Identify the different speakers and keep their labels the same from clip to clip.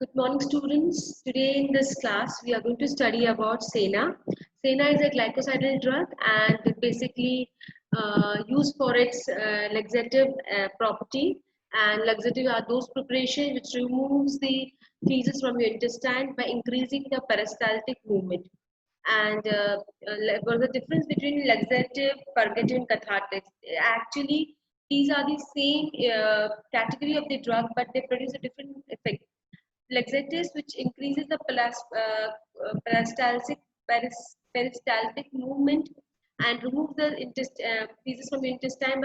Speaker 1: Good morning, students. Today in this class, we are going to study about Sena. Sena is a glycosidal drug and it basically used for its laxative property. And laxative are those preparations which removes the feces from your intestine by increasing the peristaltic movement. And what is the difference between laxative, purgative, and cathartic? Actually, these are the same category of the drug, but they produce a different effect. Laxatives, which increases the peristaltic movement and remove the feces from the intestine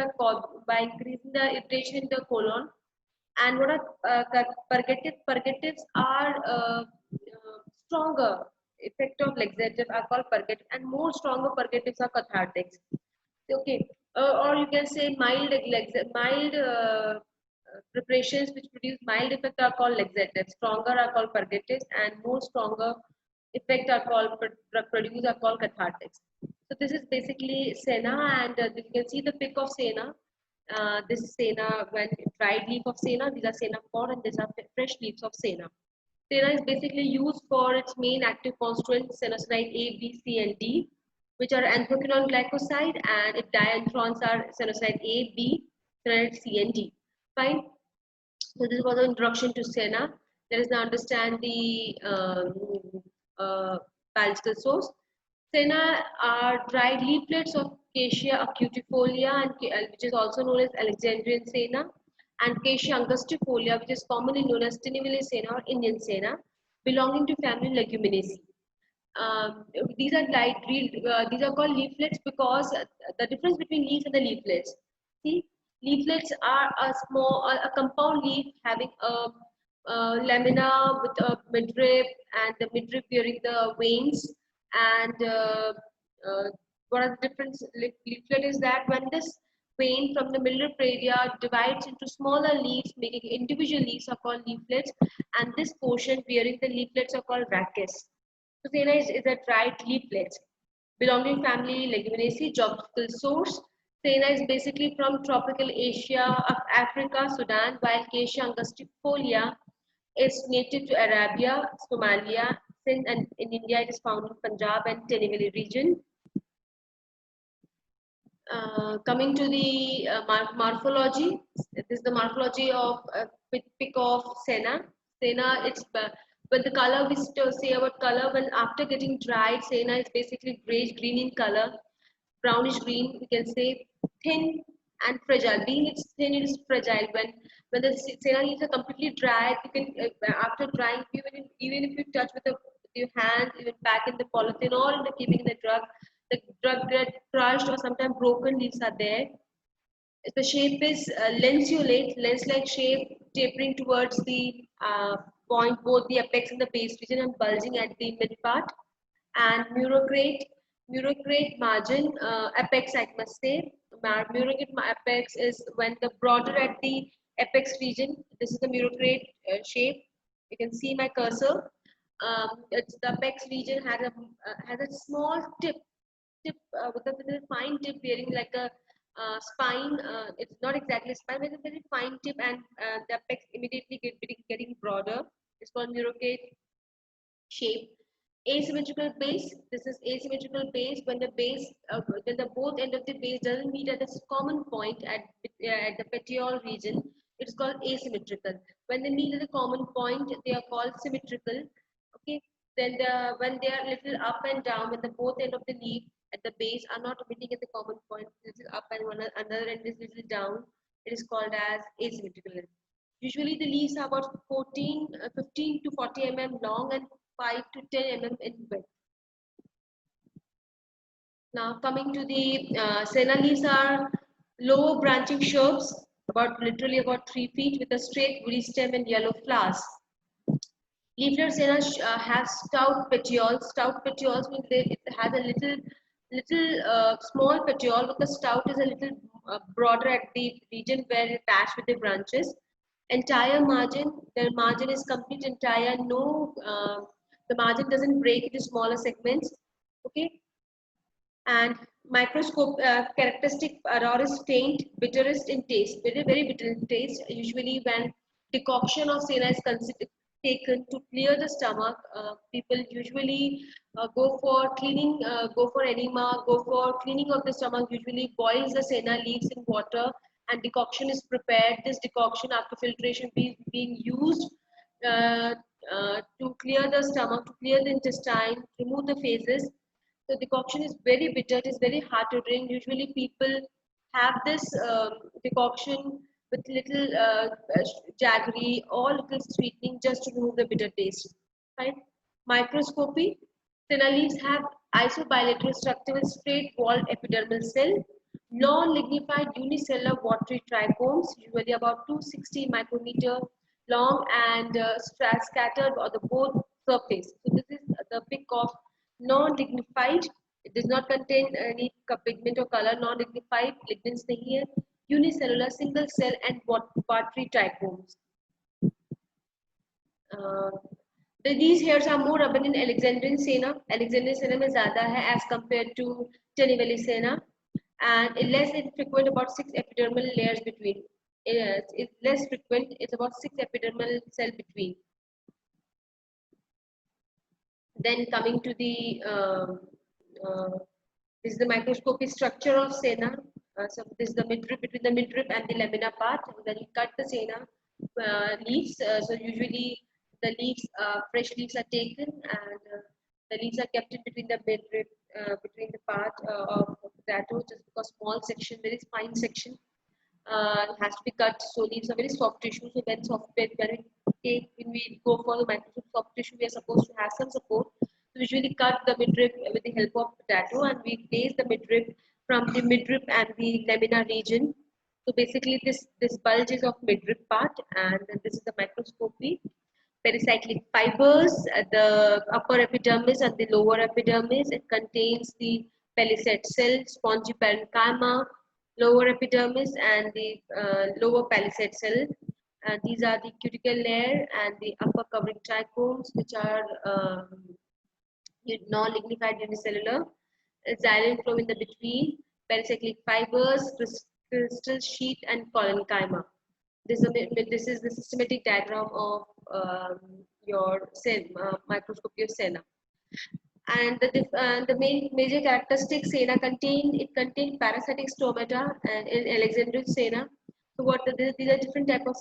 Speaker 1: by increasing the irritation in the colon. And what are purgatives? Purgatives are stronger effect of laxative are called purgative, and more stronger purgatives are cathartics. Okay, or you can say mild preparations which produce mild effect are called laxatives. Stronger are called purgatives, and more stronger effect are called produce are called cathartics. So this is basically Sena, and you can see the pic of Sena. This is Sena when dried leaf of Sena. These are Sena pod, and these are fresh leaves of Sena. Sena is basically used for its main active constituents, senoside A, B, C, and D, which are anthraquinone glycoside, and its dientrons are senoside A, B, senoside C, and D. Fine. So this was an introduction to Sena. Let us now understand the biological source. Sena are dried leaflets of Acacia acutifolia, and, which is also known as Alexandrian Sena, and Acacia angustifolia, which is commonly known as Tinnevelly Sena or Indian Sena, belonging to family Leguminosae. Um, these are these are called leaflets because the difference between leaves and the leaflets. See, leaflets are a compound leaf having a lamina with a midrib, and the midrib bearing the veins. And one of the difference leaflet is that when this vein from the midrib area divides into smaller leaves, making individual leaves are called leaflets, and this portion bearing the leaflets are called rachis. Susena is a dried leaflet belonging family Leguminosae. Geographical source. Sena is basically from tropical Asia, of Africa, Sudan, while Acacia angustifolia is native to Arabia, Somalia, Sindh, and in India it is found in Punjab and Teniveli region. Coming to the morphology, this is the morphology of pick of Sena. Sena, it's when the color we say about color when after getting dried, Sena is basically grayish green in color, brownish green. We can say thin and fragile. Being it's thin, it is fragile. When the Sena leaves are completely dried, you can after drying, even if you touch with your hands, even back in the polythene or in the keeping in the drug get crushed or sometimes broken leaves are there. The shape is lanceolate, lens-like shape, tapering towards the point, both the apex and the base region, and bulging at the mid part. And murocrate margin, apex, I must say. Murocrate apex is when the broader at the apex region. This is the murocrate shape. You can see my cursor. It's the apex region has a small with a fine tip bearing like a spine. It's not exactly a spine, but a very fine tip, and the apex immediately getting broader. It's called murocate shape. Asymmetrical base. This is asymmetrical base when when the both end of the base doesn't meet at this common point at the petiole region. It's called asymmetrical. When they meet at the common point, they are called symmetrical. Okay. Then when they are little up and down, when the both end of the leaf at the base are not meeting at the common point, little up and another end is little down, it is called as asymmetrical. Usually the leaves are about 15 to 40 mm long and 5 to 10 mm in width. Now coming to the Sena leaves are low branching shrubs, literally about 3 feet, with a straight woody stem and yellow flowers. Leaflet Sena has stout petioles. Stout petioles means it has a little small petiole, but the stout is a little broader at the region where it attached with the branches. Entire margin, the margin is complete entire. No, the margin doesn't break into smaller segments. Okay, and microscope characteristic aurora is faint, bitterest in taste, very bitter in taste. Usually, when decoction of Sena is considered taken to clear the stomach. People usually go for cleaning, go for enema, go for cleaning of the stomach. Usually boils the senna leaves in water and decoction is prepared. This decoction after filtration being used uh, to clear the stomach, to clear the intestine, remove the phases. The decoction is very bitter. It is very hard to drink. Usually people have this decoction with little jaggery or little sweetening just to remove the bitter taste. Right? Microscopy. Senna leaves have isobilateral structure with straight walled epidermal cell, non-lignified unicellular watery trichomes, usually about 260 micrometer long and scattered on the both surface. So this is the pic of non-lignified. It does not contain any pigment or color. Non-lignified lignins नहीं है. Unicellular single cell and watery trichomes. Uh, these hairs are more abundant in Alexandrian Sena. Alexandrian Sena में ज़्यादा है as compared to Teneveli Sena, and less infrequent, about 6 epidermal layers between. It's less frequent. It's about 6 epidermal cell between. Then coming to the this is the microscopic structure of Sena. So this is the midrib, between the midrib and the lamina part. Then you cut the Sena leaves. So usually the leaves, fresh leaves are taken, and the leaves are kept in between the midrib, between the part of potato, just because small section, very fine section has to be cut. So leaves are very soft tissue. So when we go for the microscope soft tissue, we are supposed to have some support. So usually cut the midrib with the help of potato, and we place the midrib from the midrib and the lamina region. So basically, this bulge is of midrib part, and this is the microscopy. Pericyclic fibers at the upper epidermis and the lower epidermis. It contains the palisade cell, spongy parenchyma, lower epidermis, and the lower palisade cell. And these are the cuticle layer and the upper covering trichomes, which are non-lignified unicellular. Xylem flow in the between, pericyclic fibers, crystal sheath, and parenchyma. This is the systematic diagram of your cell, microscopy of Sena. And the main major characteristics Sena contained parasitic stomata and in Alexandrian Sena. So these are different type of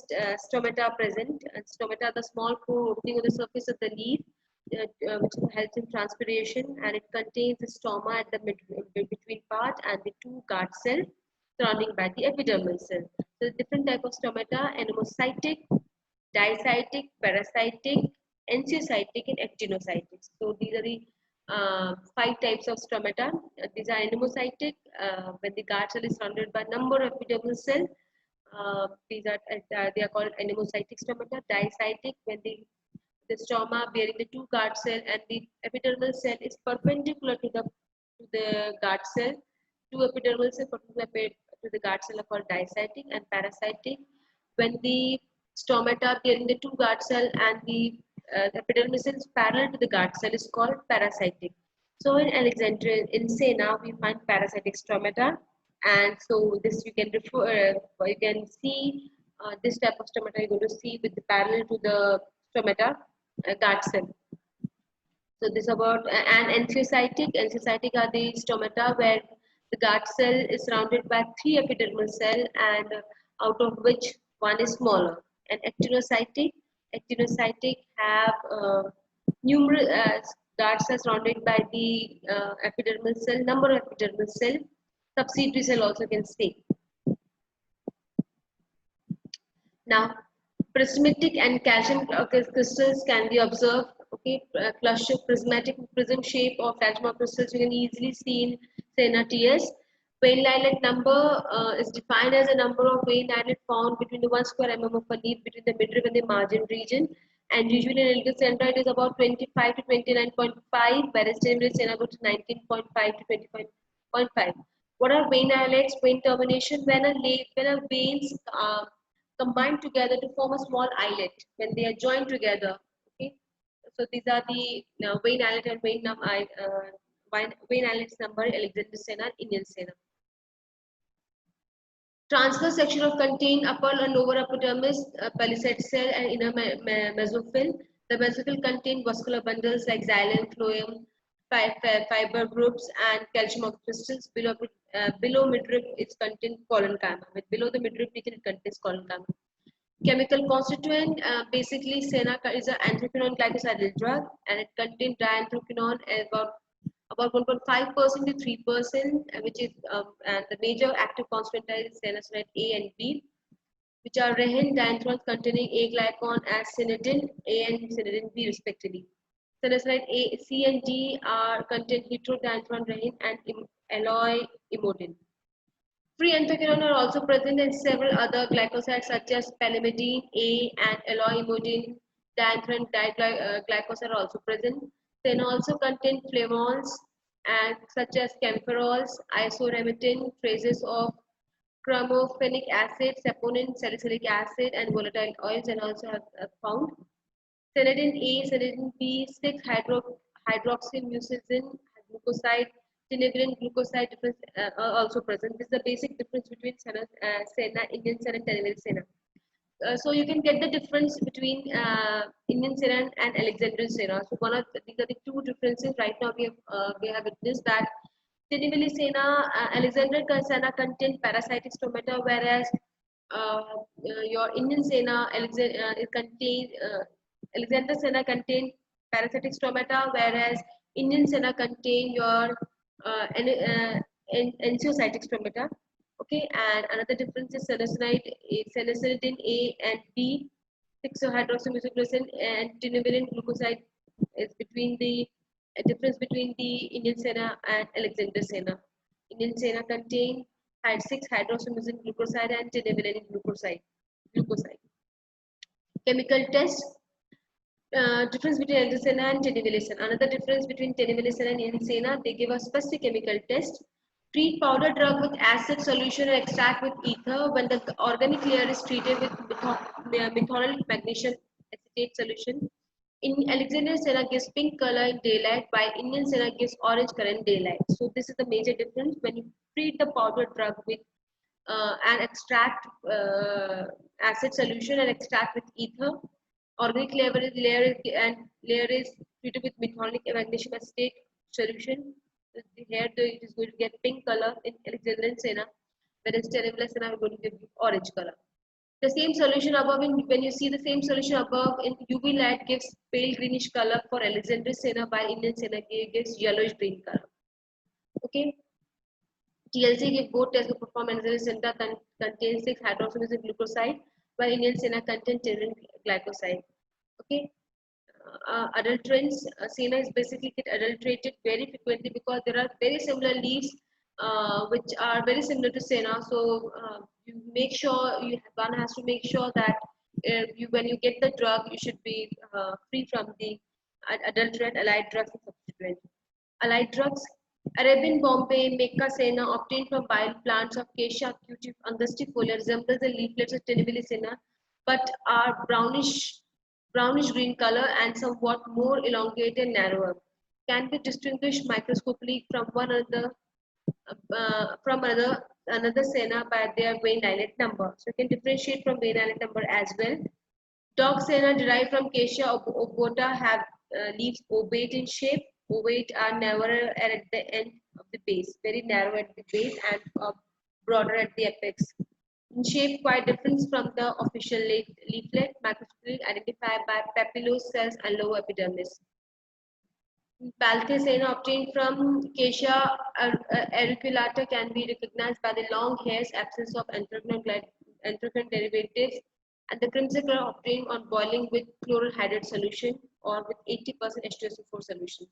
Speaker 1: stomata present. And stomata are the small pore opening on the surface of the leaf, which helps in transpiration, and it contains the stoma at the between part and the two guard cells surrounding by the epidermal cell. So different type of stomata: anemocytic, dicytic, parasitic, ensiocytic, and actinocytic. So these are the 5 types of stomata. These are anemocytic, when the guard cell is surrounded by number of epidermal cells. They are called anemocytic stomata. Dicytic, when the stoma bearing the two guard cell and the epidermal cell is perpendicular to the guard cell. Two epidermal cells perpendicular to the guard cell are called dicytic. And parasitic, when the stomata bearing the two guard cell and the epidermal cell is parallel to the guard cell is called parasitic. So in Alexandria, in Sena, we find parasitic stomata, and so this you can refer, you can see this type of stomata you're going to see with the parallel to the stomata guard cell. So this about and ensiocytic. Ensiocytic are the stomata where the guard cell is surrounded by 3 epidermal cell, and out of which one is smaller. And actinocytic. Actinocytic have numerous guard cells surrounded by the epidermal cell. Number of epidermal cell. Subsidiary cell also can stay. Now, prismatic and calcium crystals can be observed. Okay, cluster prismatic prism shape of calcium crystals you can easily see in Sena TS. Vein islet number is defined as a number of vein islet found between the 1 square mm of a leaf between the midrib and the margin region. And usually in Ilgis Sena it is about 25 to 29.5, whereas Teneveli Sena about 19.5 to 25.5. What are vein islets? Vein termination when a veins combine together to form a small islet when they are joined together. Okay, so these are the vein islet and vein islets number Alexander Sena, Indian Sena. Transverse section of contain upper and lower epidermis, palisade cell, and inner mesophil. The vesicle contain vascular bundles like xylem, phloem, fiber groups, and calcium crystals. Below midrib, it contains collenchyma. Below the midrib region, it contains collenchyma. Chemical constituent, basically Sena is an anthraquinone glycosylated drug, and it contains dianthraquinone about 1.5% to 3%, which is and the major active constituent is senacinide A and B, which are renin dienterols containing A-glycon as synidin A and synidin B respectively. Senacinide A, C and D are contain heterodienteron renin and alloy imodin. Free anthraquinone are also present in several other glycosides such as pelemidine A and alloyimodine. Dianthran glycosides are also present. Then also contain flavonols and such as camphoryls, isoramidin, traces of chromophenic acid, saponin, salicylic acid, and volatile oils, and also have found. Synidin A, synidin B, 6-hydroxymucin glucoside, tinavirin glucoside difference are also present. This is the basic difference between Sena, Indian Sena, and Tanivel Sena. So you can get the difference between Indian Sena and Alexandrian Sena. So these are the two differences. Right now we have witnessed that Tinivili Sena, Alexandrian Sena contain parasitic stomata, whereas your Indian Sena it contain Alexander Sena contain parasitic stomata, whereas Indian Sena contain your ensiocytic stomata. Okay, and another difference is senescidin A and B, 6-hydroxymucin and tinovirin glucoside is between the difference between the Indian Sena and Alexander Sena. Indian Sena contain 6-hydroxymucin glucoside and tinovirin glucoside. Chemical test. Difference between Androcena and Tenivilisena. Another difference between Tenivilisena and Insena, they give a specific chemical test. Treat powder drug with acid solution and extract with ether when the organic layer is treated with methyl magnesium acetate solution. In Alexander Sena gives pink color in daylight, while Indian Sena gives orange color in daylight. So this is the major difference when you treat the powder drug with and extract acid solution and extract with ether. Organic layer is treated with methylonic magnesium acetate solution. Here it is going to get pink color in Alexandrian Sena, whereas Tenevelous Sena is going to give you orange color. The same solution above, when you see the same solution above in UV light, gives pale greenish color for Alexandrian Sena, while Indian Sena gives yellowish green color. Okay. TLC give both tests to perform Alexandrian Sena contains 6-hydroxymucin glucoside, while Indian Sena contains tyrosine glycoside. Okay. Adulterants, Sena is basically get adulterated very frequently because there are very similar leaves which are very similar to Sena. So you make sure one has to make sure that when you get the drug, you should be free from the adulterant, allied drugs, and substituent. Allied drugs. Arabian Bombay, Mecca Sena, obtained from wild plants of Acacia cutis angustifolia, resembles the leaflets of Tenebili Sena, but are brownish green color and somewhat more elongated and narrower. Can be distinguished microscopically from another Sena by their vein islet number. So you can differentiate from vein islet number as well. Dog Sena derived from Acacia obota have leaves ovate in shape. Ovate are narrower at the end of the base, very narrow at the base and broader at the apex. In shape, quite different from the official leaflet, microscopically identified by papillose cells and lower epidermis. Balthasena obtained from Acacia auriculata can be recognized by the long hairs, absence of anthracene derivatives, and the crimson color obtained on boiling with chloral hydrate solution or with 80% H2SO4 solution.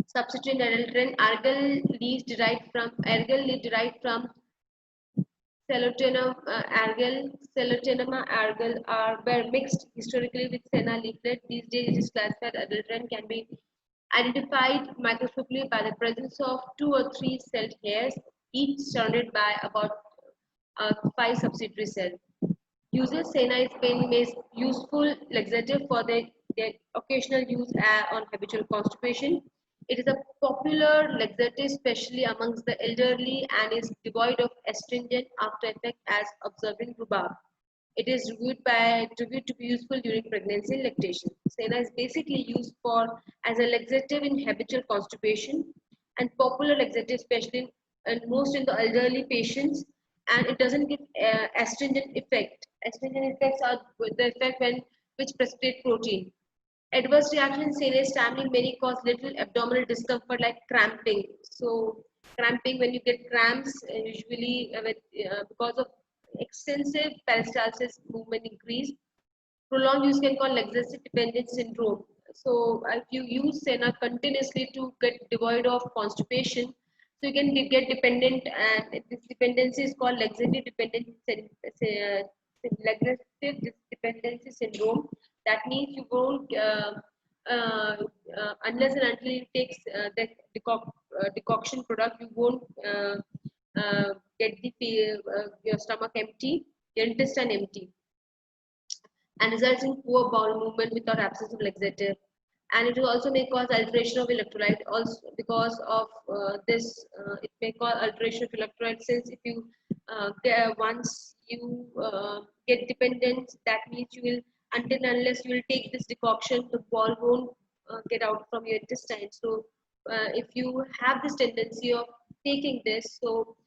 Speaker 1: Substituent adulterant argyl leaves derived from Celotenema argyl were mixed historically with Senna leaflet. These days it is classified adulterant can be identified microscopically by the presence of 2 or 3 celled hairs, each surrounded by about 5 subsidiary cells. Uses Senna is been useful laxative for their occasional use on habitual constipation. It is a popular laxative, especially amongst the elderly, and is devoid of astringent after effect as observed in rhubarb. It is reviewed to be useful during pregnancy and lactation. Senna is basically used for as a laxative in habitual constipation and popular laxative, especially and most in the elderly patients. And it doesn't give astringent effect. Astringent effects are the effect when which precipitate protein. Adverse reactions in serious stammering may cause little abdominal discomfort like cramping. So cramping when you get cramps usually because of extensive peristalsis movement increase. Prolonged use can cause laxative dependent syndrome. So if you use Senna continuously to get devoid of constipation, so you can get dependent, and this dependency is called laxative dependent laxative dependency syndrome. That means you won't uh, unless and until you take the decoction product, you won't get your stomach empty, your intestine empty, and results in poor bowel movement without absence of laxative. And it will also may cause alteration of electrolyte. Also, because of this, it may cause alteration of electrolyte. Since if you once you get dependent, that means you will until and unless you will take this decoction, the ball won't get out from your intestine. So, if you have this tendency of taking this, so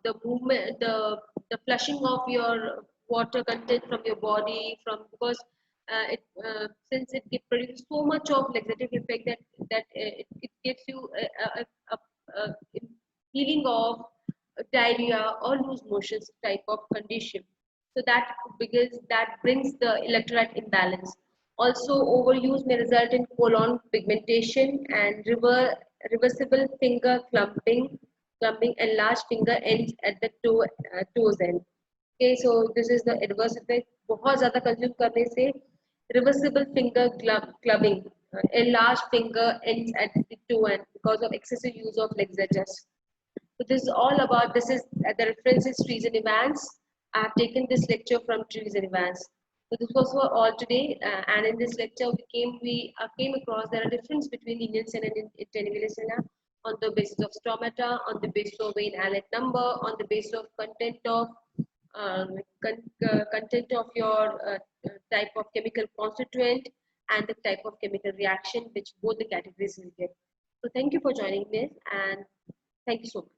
Speaker 1: the movement, the flushing of your water content from your body, from because since it produces so much of laxative effect that it gives you a healing of diarrhea or loose motions type of condition. So that because that brings the electrolyte imbalance. Also, overuse may result in colon pigmentation and reversible finger clumping and large finger ends at the toes end. Okay, so this is the adverse effect. बहुत ज़्यादा consume करने से reversible finger clubbing, a large finger ends at the toe end because of excessive use of laxatives. So this is all about, this is the reference is Treason Evans. I have taken this lecture from Treason Evans. So this was for all today, and in this lecture we came across there are difference between Indian Senna and Tenevile Senna on the basis of stomata, on the basis of vein islet number, on the basis of content of your type of chemical constituent and the type of chemical reaction which both the categories will get. So thank you for joining this, and thank you so much.